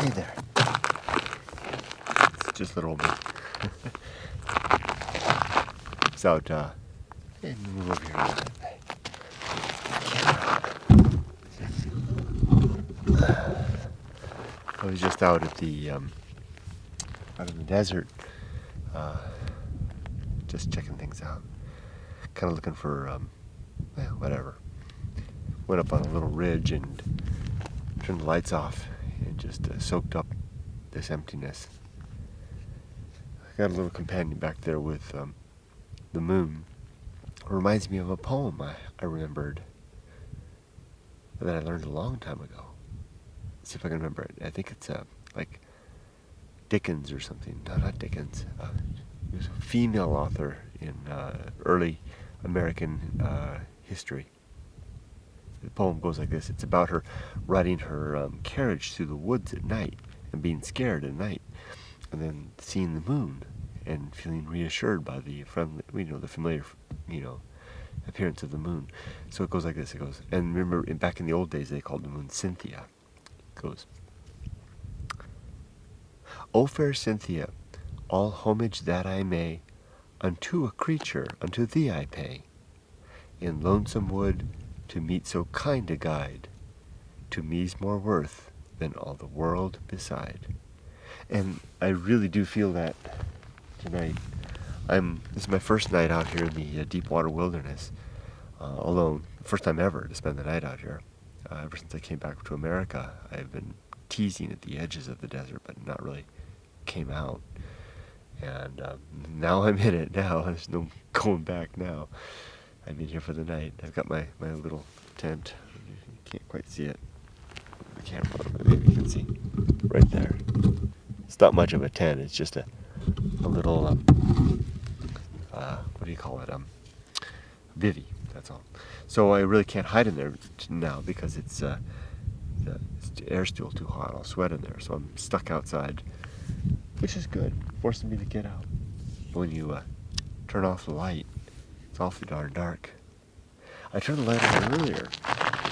Hey there. It's just little me. It's out, hey, move over here a little bit. I was just out at the, out in the desert, just checking things out. Kind of looking for, well, whatever. Went up on a little ridge and turned the lights off and just soaked up this emptiness. I got a little companion back there with the moon. It reminds me of a poem I remembered that I learned a long time ago. Let's see if I can remember it. I think it's like Dickens or something. No, not Dickens. He was a female author in early American history. The poem goes like this. It's about her riding her carriage through the woods at night and being scared at night, and then seeing the moon and feeling reassured by the friendly, the familiar, appearance of the moon. So it goes like this. It goes, and remember, back in the old days, they called the moon Cynthia. It goes, O fair Cynthia, all homage that I may unto a creature, unto thee I pay. In lonesome wood, to meet so kind a guide, to me's more worth than all the world beside. And I really do feel that tonight. This is my first night out here in the deep water wilderness, alone. First time ever to spend the night out here. Ever since I came back to America, I've been teasing at the edges of the desert, but not really came out. And now I'm in it now. There's no going back now. I'm in here for the night. I've got my little tent. You can't quite see it. The camera, but maybe you can see right there. It's not much of a tent. It's just a little, what do you call it? Bivvy. That's all. So I really can't hide in there now because it's the air's still too hot. I'll sweat in there. So I'm stuck outside, which is good. Forcing me to get out. When you turn off the light, it's awfully darn dark. I turned the light on earlier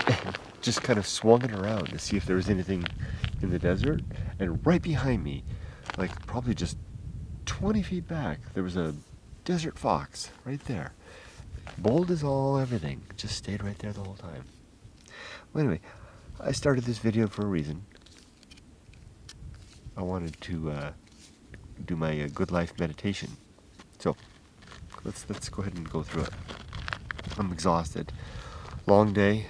and just kind of swung it around to see if there was anything in the desert. And right behind me, like probably just 20 feet back, there was a desert fox right there. Bold as all everything. Just stayed right there the whole time. Well, anyway, I started this video for a reason. I wanted to do my good life meditation. So let's go ahead and go through it. I'm exhausted. Long day,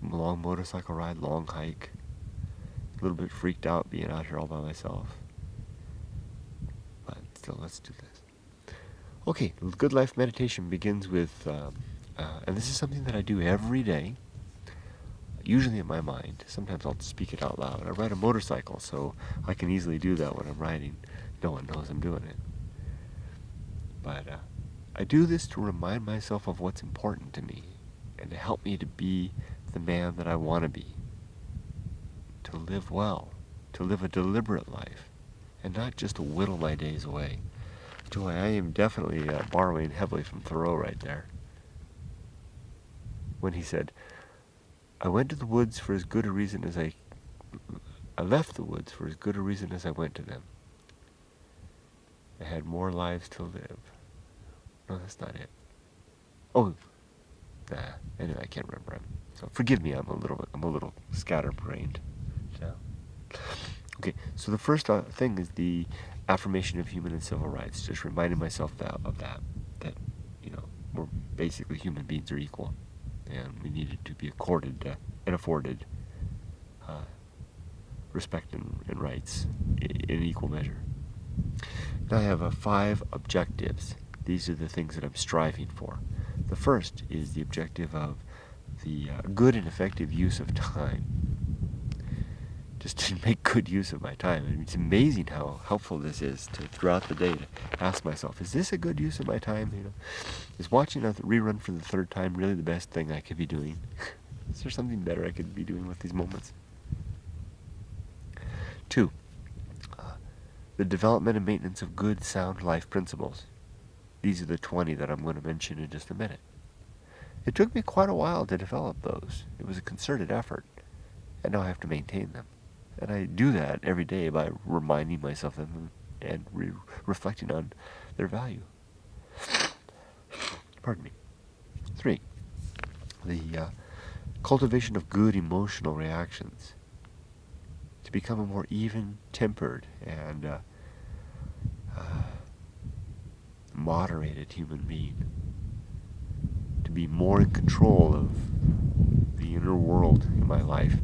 long motorcycle ride, long hike. A little bit freaked out being out here all by myself. But still, let's do this. Okay, good life meditation begins with, and this is something that I do every day, usually in my mind. Sometimes I'll speak it out loud. I ride a motorcycle, so I can easily do that when I'm riding. No one knows I'm doing it. But I do this to remind myself of what's important to me and to help me to be the man that I want to be. To live well, to live a deliberate life, and not just to whittle my days away. Joy, I am definitely borrowing heavily from Thoreau right there. When he said, I went to the woods for as good a reason as I left the woods for as good a reason as I went to them. I had more lives to live. No, that's not it. Oh, anyway, I can't remember him. So forgive me, I'm a little scatterbrained. So. Okay, so the first thing is the affirmation of human and civil rights. Just reminding myself of that we're basically human beings are equal, and we needed to be accorded and afforded respect and rights in equal measure. Now I have 5 objectives. These are the things that I'm striving for. The first is the objective of the good and effective use of time. Just to make good use of my time. I mean, it's amazing how helpful this is throughout the day to ask myself, is this a good use of my time? Is watching a rerun for the 3rd time really the best thing I could be doing? Is there something better I could be doing with these moments? 2, the development and maintenance of good, sound life principles. These are the 20 that I'm going to mention in just a minute. It took me quite a while to develop those. It was a concerted effort, and now I have to maintain them. And I do that every day by reminding myself of them and reflecting on their value. Pardon me. 3, the cultivation of good emotional reactions. To become a more even-tempered and moderated human being. To be more in control of the inner world in my life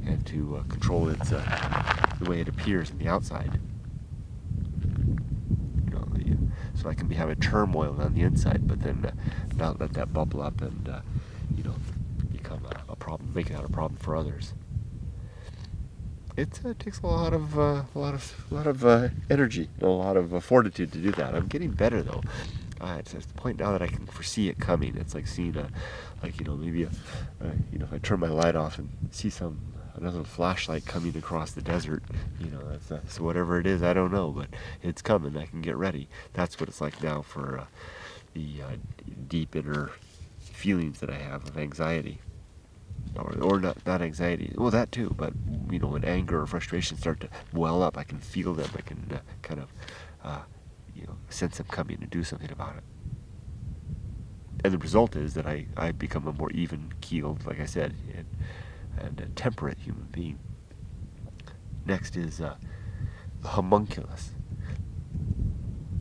and to control its the way it appears in the outside. So I can have a turmoil on the inside, but then not let that bubble up and become a problem, make it a problem for others. It takes a lot of energy, and a lot of fortitude to do that. I'm getting better though. It's at the point now that I can foresee it coming. It's like seeing maybe if I turn my light off and see another flashlight coming across the desert, so whatever it is, I don't know, but it's coming. I can get ready. That's what it's like now for the deep inner feelings that I have of anxiety. Or not anxiety, well that too, but when anger or frustration start to well up, I can feel them, I can sense them coming and do something about it. And the result is that I become a more even-keeled, like I said, and a temperate human being. Next is the homunculus.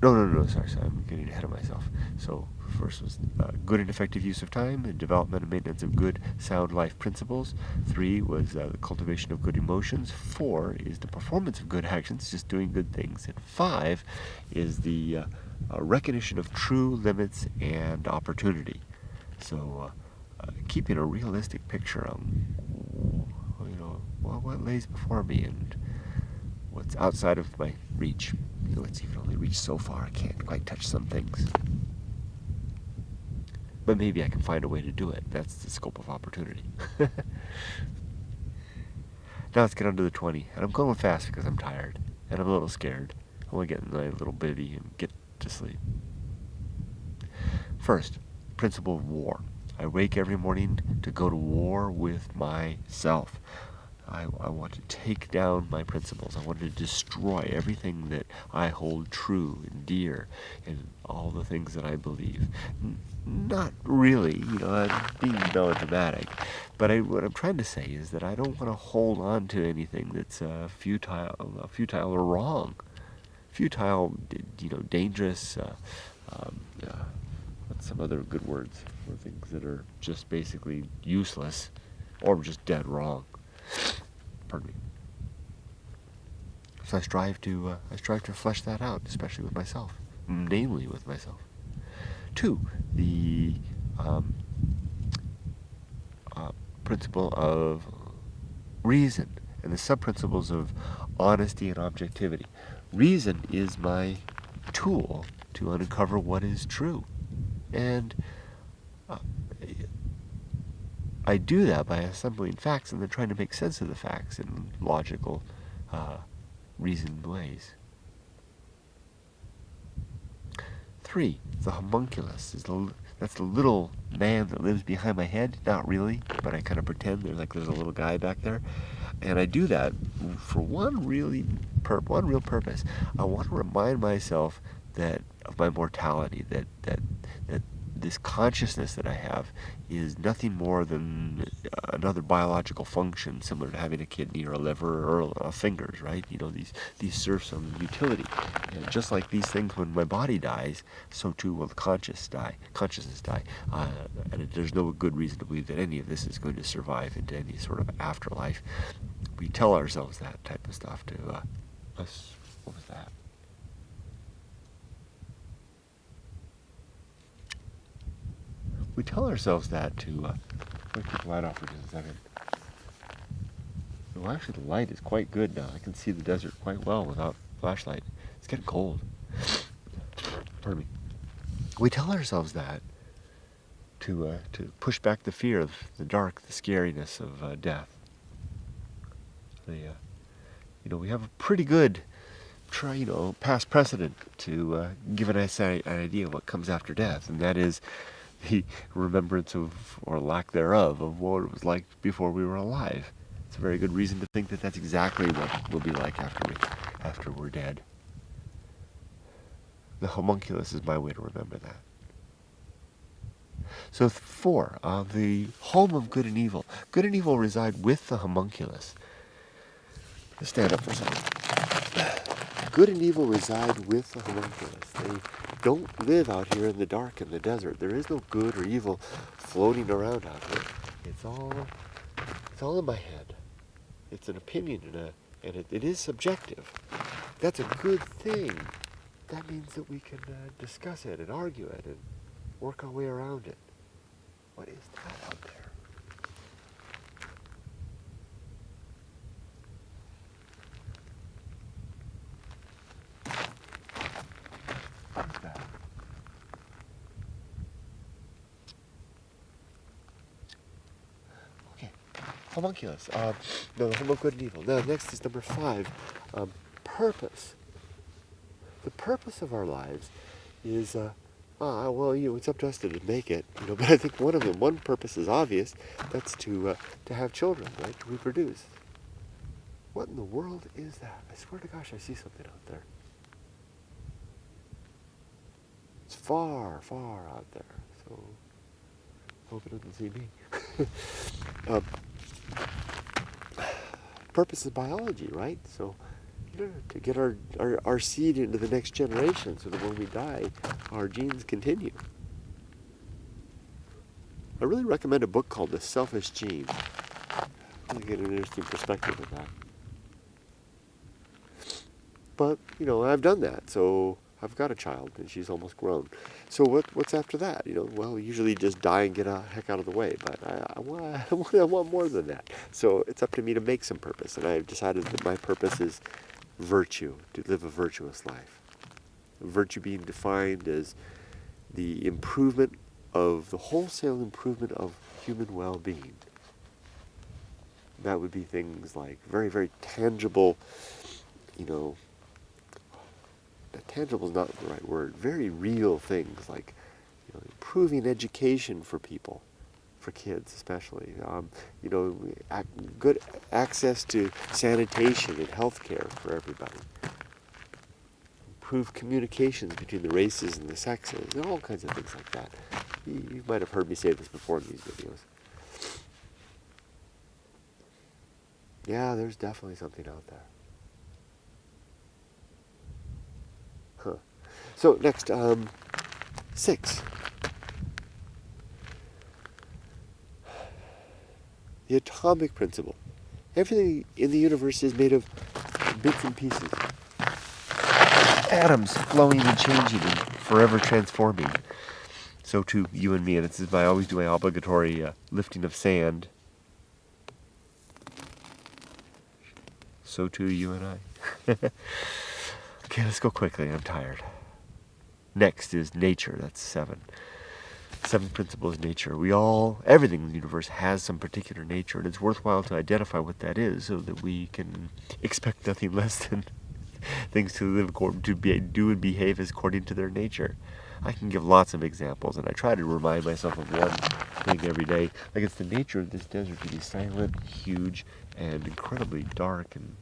No, sorry, I'm getting ahead of myself. So first was good and effective use of time, and development and maintenance of good, sound life principles. 3 was the cultivation of good emotions. 4 is the performance of good actions, just doing good things. And 5 is the recognition of true limits and opportunity. So keeping a realistic picture on what lays before me and what's outside of my reach. Let's even only reach so far. I can't quite touch some things. But maybe I can find a way to do it. That's the scope of opportunity. Now let's get on to the 20. And I'm going fast because I'm tired. And I'm a little scared. I want to get in my little bivvy and get to sleep. First, principle of war. I wake every morning to go to war with myself. I want to take down my principles. I want to destroy everything that I hold true and dear and all the things that I believe. Not really, I'm being melodramatic, but what I'm trying to say is that I don't want to hold on to anything that's futile or wrong. Futile, dangerous, what's some other good words for things that are just basically useless or just dead wrong. Pardon me. So I strive to flesh that out, especially with myself, namely with myself. 2, the principle of reason and the sub-principles of honesty and objectivity. Reason is my tool to uncover what is true, and I do that by assembling facts and then trying to make sense of the facts in logical, reasoned ways. 3, the homunculus that's the little man that lives behind my head. Not really, but I kind of pretend there's a little guy back there, and I do that for one real purpose. I want to remind myself of my mortality, that this consciousness that I have is nothing more than another biological function, similar to having a kidney or a liver or fingers, right? These serve some utility. And just like these things, when my body dies, so too will the consciousness die. And there's no good reason to believe that any of this is going to survive into any sort of afterlife. We tell ourselves that type of stuff to us. What was that? We tell ourselves that to... let me keep the light off for just a second. Well, actually, the light is quite good now. I can see the desert quite well without flashlight. It's getting cold. Pardon me. We tell ourselves that to push back the fear of the dark, the scariness of death. We have a pretty good past precedent to give an idea of what comes after death, and that is the remembrance of, or lack thereof, of what it was like before we were alive. It's a very good reason to think that that's exactly what we'll be like after we're dead. The homunculus is my way to remember that. So 4, the home of good and evil. Good and evil reside with the homunculus. Let's stand up for a second. Good and evil reside with the homunculus. They don't live out here in the dark in the desert. There is no good or evil floating around out here. It's all in my head. It's an opinion and it is subjective. That's a good thing. That means that we can discuss it and argue it and work our way around it. What is that out there? What is that? Okay, homunculus. No, the home of good and evil. Now, next is number 5, purpose. The purpose of our lives is, well, it's up to us to make it, but I think one purpose is obvious. That's to have children, right? To reproduce. What in the world is that? I swear to gosh, I see something out there. It's far, far out there, so hope it doesn't see me. Purpose is biology, right? So, to get our seed into the next generation so that when we die, our genes continue. I really recommend a book called The Selfish Gene. You get an interesting perspective of that. But, I've done that, so I've got a child, and she's almost grown. So what's after that? Well, usually just die and get a heck out of the way, but I want more than that. So it's up to me to make some purpose, and I've decided that my purpose is virtue, to live a virtuous life. Virtue being defined as the wholesale improvement of human well-being. That would be things like very, very tangible, tangible is not the right word, very real things like improving education for people, for kids especially, good access to sanitation and health care for everybody, improve communications between the races and the sexes, and all kinds of things like that. You might have heard me say this before in these videos. Yeah, there's definitely something out there. So next, 6. The atomic principle. Everything in the universe is made of bits and pieces. Atoms flowing and changing and forever transforming. So too you and me, and this is I always do my obligatory lifting of sand. So too you and I. Okay, let's go quickly. I'm tired. Next is nature. That's 7. 7th principle is nature. Everything in the universe has some particular nature, and it's worthwhile to identify what that is so that we can expect nothing less than things to live according to do and behave as according to their nature. I can give lots of examples, and I try to remind myself of one thing every day. Like it's the nature of this desert to be silent, huge, and incredibly dark and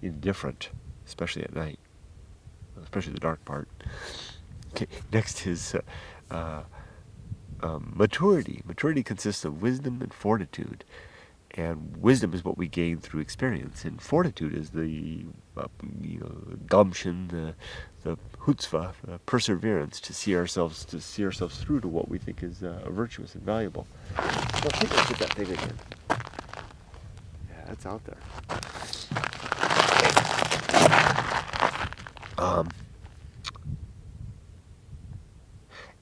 indifferent, especially at night, especially the dark part. Okay, next is maturity. Maturity consists of wisdom and fortitude. And wisdom is what we gain through experience, and fortitude is the gumption, the chutzpah, the perseverance to see ourselves through to what we think is virtuous and valuable. Well, take a look at that thing again. Yeah, it's out there.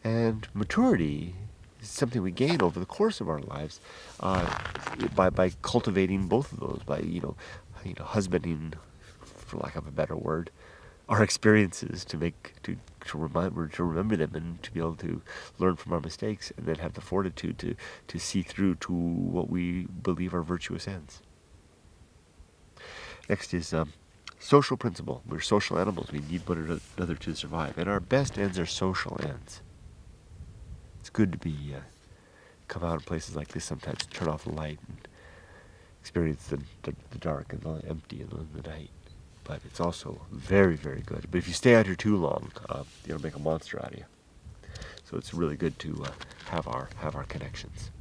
And maturity is something we gain over the course of our lives by cultivating both of those, by husbanding, for lack of a better word, our experiences to remember them and to be able to learn from our mistakes, and then have the fortitude to see through to what we believe are virtuous ends. Next is social principle. We're social animals. We need one another to survive, and our best ends are social ends. It's good to come out in places like this sometimes, turn off the light and experience the dark and the empty and the night. But it's also very, very good. But if you stay out here too long, it'll make a monster out of you. So it's really good to have our connections.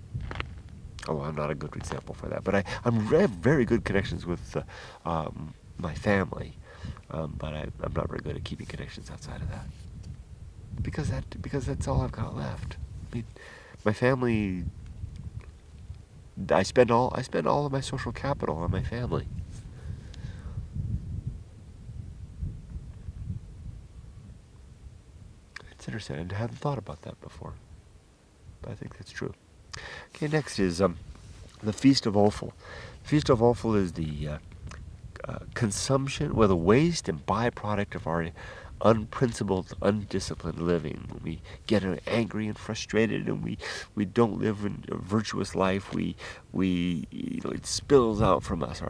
Oh, I'm not a good example for that, but I have very good connections with my family, but I'm not very good at keeping connections outside of that. Because that's all I've got left. I mean, my family. I spend all of my social capital on my family. It's interesting. I hadn't thought about that before, but I think that's true. Okay, next is the Feast of Offal. Feast of Offal is the consumption, the waste and byproduct of our unprincipled, undisciplined living. When we get angry and frustrated, and we don't live a virtuous life, we it spills out from us.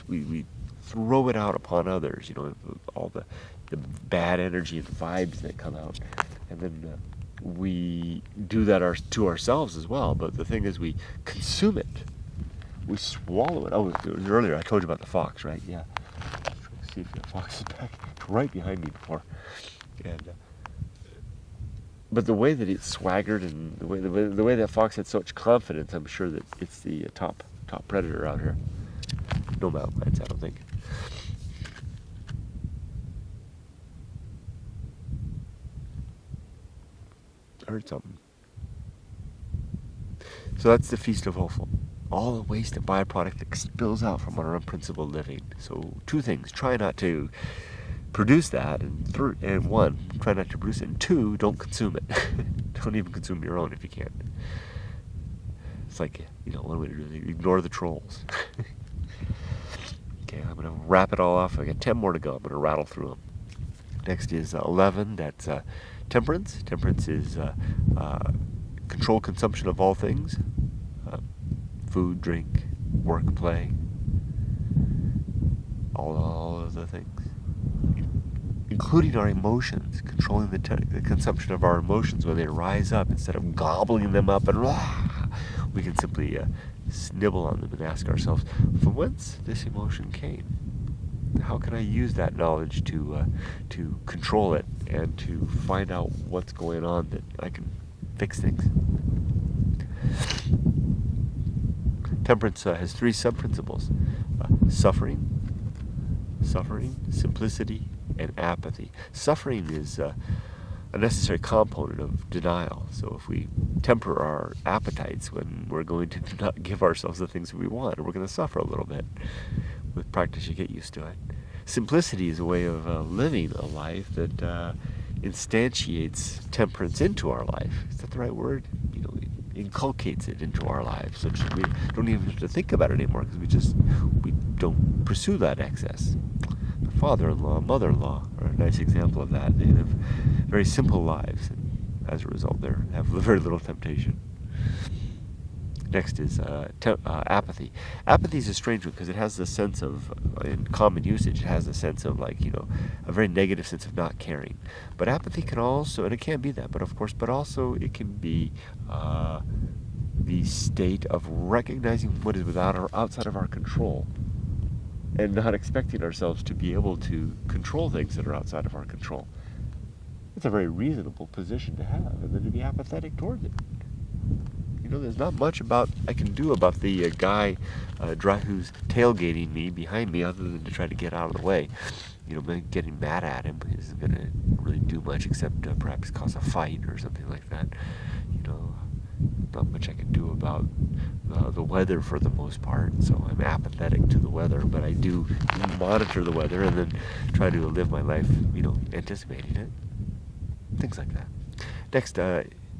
We throw it out upon others. All the bad energy and vibes that come out, and then we do that to ourselves as well. But the thing is, we consume it. We swallow it. Oh, earlier I told you about the fox, right? Yeah. Let's see if the fox is back right behind me before. And but the way that it swaggered and the way that fox had so much confidence, I'm sure that it's the top predator out here. No mountain lions, I don't think. I heard something. So that's the Feast of Offal. All the waste and byproduct that spills out from our unprincipled living. So 2 things. Try not to produce that. And 1, try not to produce it. And 2, don't consume it. Don't even consume your own if you can. It's like, one way to do it. Ignore the trolls. Okay, I'm going to wrap it all off. I got 10 more to go. I'm going to rattle through them. Next is 11. That's Temperance. Temperance is controlled consumption of all things. Food, drink, work, play. All of the things. Including our emotions. Controlling the consumption of our emotions when they rise up. Instead of gobbling them up and we can simply nibble on them and ask ourselves, from whence this emotion came? How can I use that knowledge to control it and to find out what's going on that I can fix things? Temperance has 3 sub-principles: suffering, simplicity, and apathy. Suffering is a necessary component of denial. So if we temper our appetites when we're going to not give ourselves the things that we want, we're going to suffer a little bit. With practice, you get used to it. Simplicity is a way of living a life that instantiates temperance into our life. Is that the right word? Inculcates it into our lives, so we don't even have to think about it anymore because we don't pursue that excess. My father-in-law, mother-in-law are a nice example of that. They live very simple lives, and as a result, they have very little temptation. Next is apathy. Apathy is a strange one because it has the sense of, in common usage, it has the sense of a very negative sense of not caring. But apathy can also, and it can be that, but also it can be the state of recognizing what is outside of our control and not expecting ourselves to be able to control things that are outside of our control. It's a very reasonable position to have, and then to be apathetic towards it. There's not much I can do about the guy who's tailgating me behind me other than to try to get out of the way. Getting mad at him isn't going to really do much except perhaps cause a fight or something like that. Not much I can do about the weather for the most part, so I'm apathetic to the weather, but I do monitor the weather and then try to live my life, anticipating it. Things like that. Next,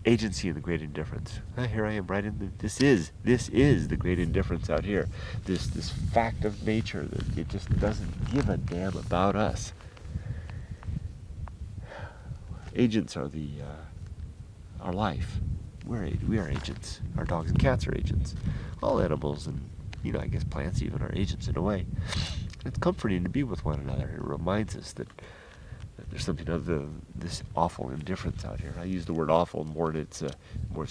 agency and the great indifference. Here I am right in this is the great indifference out here. This fact of nature that it just doesn't give a damn about us. Agents are our life. We are agents. Our dogs and cats are agents. All animals and I guess plants even are agents in a way. It's comforting to be with one another. It reminds us that there's something of this awful indifference out here. I use the word awful more in its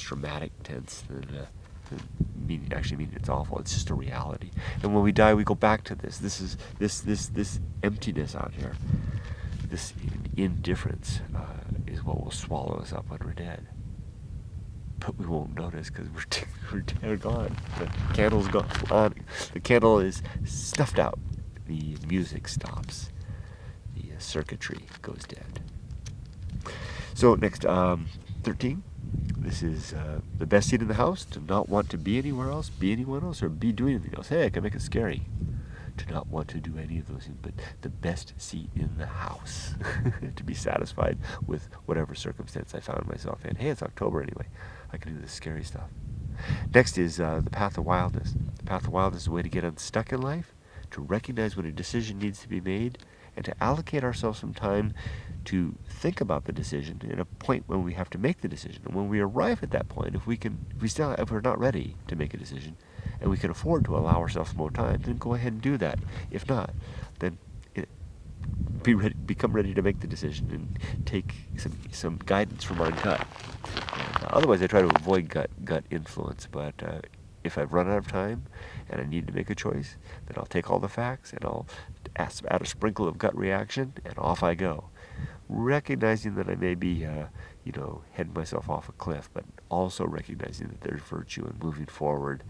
dramatic tense than meaning it's awful. It's just a reality. And when we die, we go back to this. This is this emptiness out here. This indifference is what will swallow us up when we're dead. But we won't notice because we're gone. The candle's gone. The candle is snuffed out. The music stops. The circuitry goes dead. So next, 13. This is the best seat in the house. To not want to be anywhere else, be anyone else, or be doing anything else. Hey, I can make it scary. To not want to do any of those things, but the best seat in the house. To be satisfied with whatever circumstance I found myself in. Hey, it's October anyway. I can do this scary stuff. Next is the Path of Wildness. The Path of Wildness is a way to get unstuck in life, to recognize when a decision needs to be made, and to allocate ourselves some time to think about the decision at a point when we have to make the decision. And when we arrive at that point, if we're not ready to make a decision, and we can afford to allow ourselves more time, then go ahead and do that. If not, then become ready to make the decision and take some guidance from our gut. Otherwise, I try to avoid gut influence, but if I've run out of time and I need to make a choice, then I'll take all the facts and I'll add a sprinkle of gut reaction, and off I go. Recognizing that I may be, heading myself off a cliff, but also recognizing that there's virtue in moving forward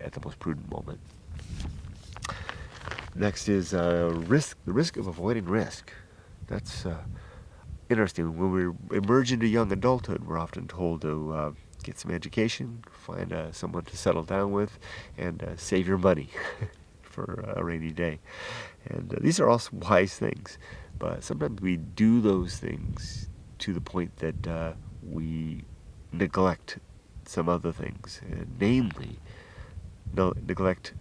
at the most prudent moment. Next is risk. The risk of avoiding risk. That's interesting. When we emerge into young adulthood, we're often told to get some education, find someone to settle down with, and save your money for a rainy day. And these are all wise things, but sometimes we do those things to the point that we neglect some other things, namely neglect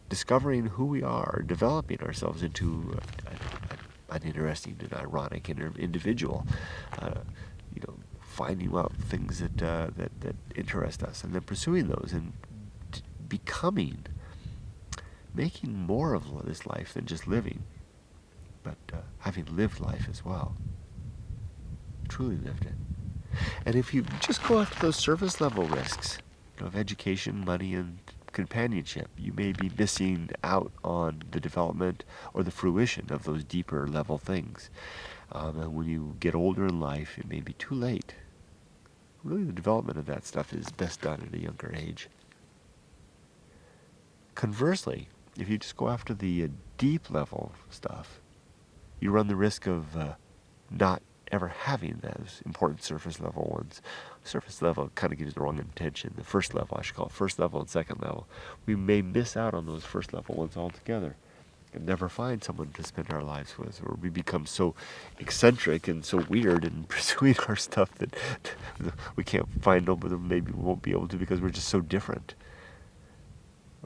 discovering who we are, developing ourselves into an interesting and ironic individual. Finding out things that interest us, and then pursuing those, and making more of this life than just living, but having lived life as well. Truly lived it. And if you just go after those surface level risks of education, money, and companionship, you may be missing out on the development or the fruition of those deeper level things. And when you get older in life, it may be too late. Really, the development of that stuff is best done at a younger age. Conversely, if you just go after the deep level stuff, you run the risk of not ever having those important surface level ones. Surface level kind of gives the wrong intention. The first level, I should call it first level and second level. We may miss out on those first level ones altogether and never find someone to spend our lives with, or we become so eccentric and so weird in pursuing our stuff that we can't find them, but maybe we won't be able to because we're just so different.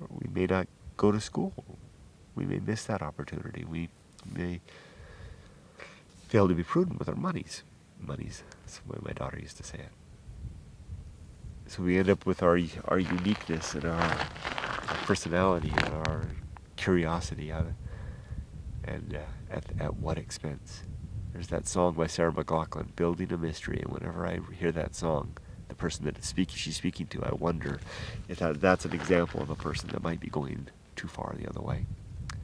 Or we may not go to school. We may miss that opportunity. We may fail to be prudent with our monies. That's the way my daughter used to say it. So we end up with our uniqueness and our personality and our curiosity, and at what expense? There's that song by Sarah McLachlan, "Building a Mystery," and whenever I hear that song, the person that she's speaking to, I wonder if that's an example of a person that might be going too far the other way.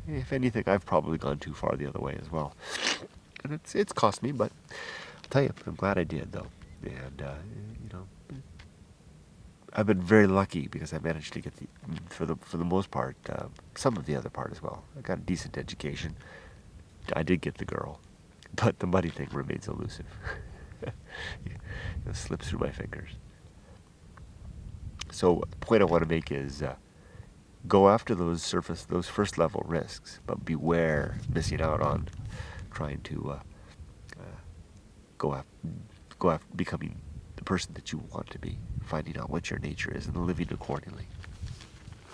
If anything, I've probably gone too far the other way as well. And it's cost me, but I'll tell you, I'm glad I did, though. And, I've been very lucky because I managed to get for the most part, some of the other part as well. I got a decent education. I did get the girl, but the money thing remains elusive. It slips through my fingers. So the point I want to make is go after those first level risks, but beware missing out on trying to go after becoming the person that you want to be, finding out what your nature is and living accordingly.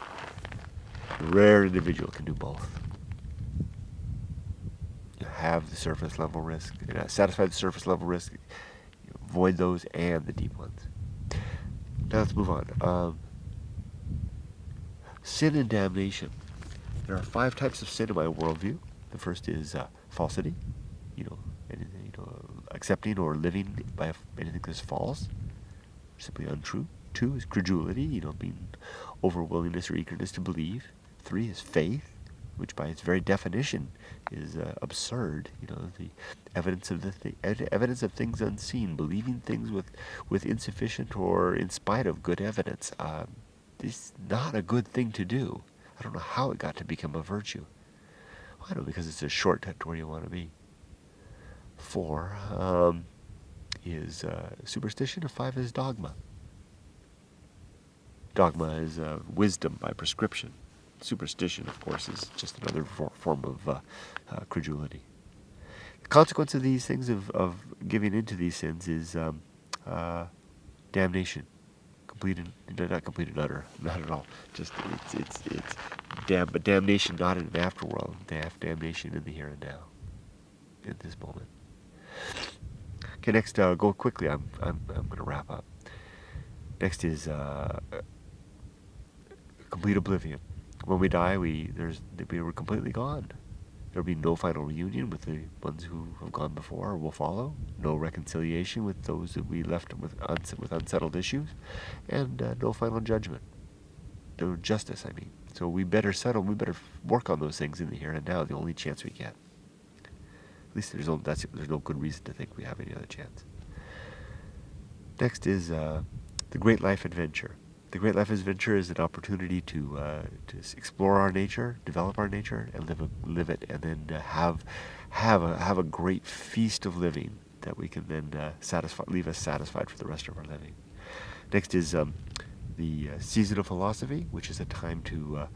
A rare individual can do both. You have the surface level risk, satisfy the surface level risk, avoid those and the deep ones. Now let's move on. Sin and damnation. There are 5 types of sin in my worldview. The first is falsity, accepting or living by anything that's false, simply untrue. 2 is credulity, being overwillingness or eagerness to believe. 3 is faith, which by its very definition is absurd. The evidence of evidence of things unseen, believing things with insufficient or in spite of good evidence. This is not a good thing to do. I don't know how it got to become a virtue. I know, because it's a shortcut to where you want to be. 4 is superstition, and 5 is dogma. Dogma is wisdom by prescription. Superstition, of course, is just another form of credulity. The consequence of these things, of giving into these sins, is damnation. Not complete and utter, not at all. Just it's but damnation not in an afterworld. Damnation in the here and now, in this moment. Okay, next, go quickly. I'm going to wrap up. Next is complete oblivion. When we die, we were completely gone. There will be no final reunion with the ones who have gone before or will follow. No reconciliation with those that we left with unsettled issues, and no final judgment. No justice, I mean. So we better work on those things in the here and now, the only chance we get. At least there's no good reason to think we have any other chance. Next is the Great Life Adventure. The Great Life Adventure is an opportunity to explore our nature, develop our nature, and live it, and then have a great feast of living that we can then leave us satisfied for the rest of our living. Next is the Season of Philosophy, which is a time to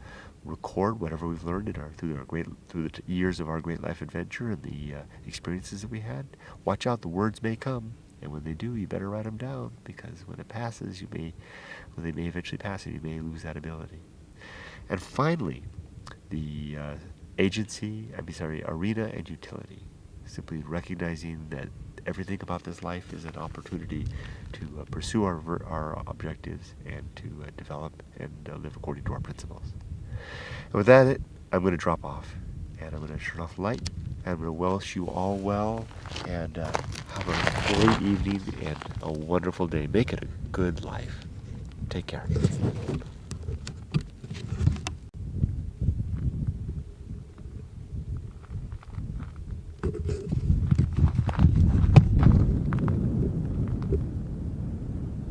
record whatever we've learned through the years of our Great Life Adventure and the experiences that we had. Watch out, the words may come. And when they do, you better write them down, because when it passes, when they may eventually pass, and you may lose that ability. And finally, the arena and utility. Simply recognizing that everything about this life is an opportunity to pursue our objectives and to develop and live according to our principles. And with that, I'm going to drop off, and I'm going to turn off the light. I'm going to wish you all well, and have a great evening and a wonderful day. Make it a good life. Take care.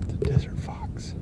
The desert fox.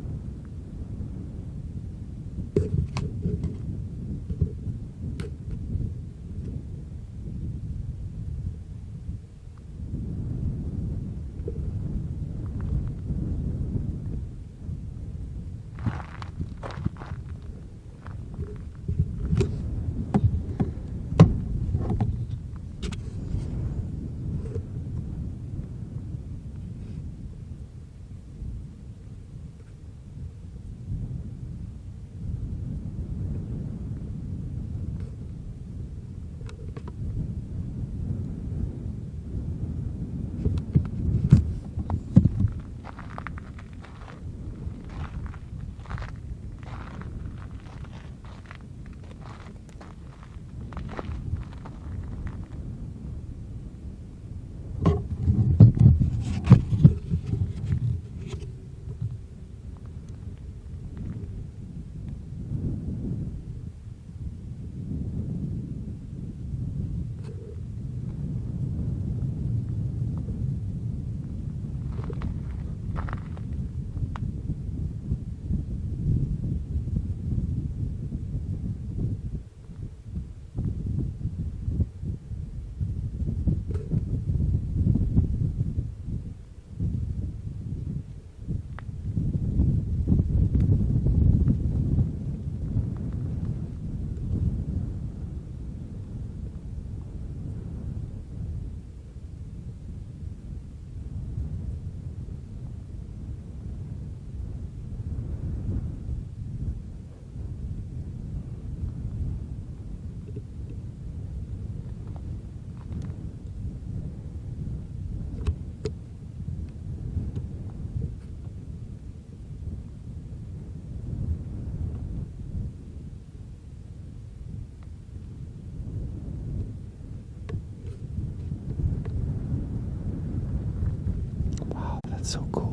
So cool.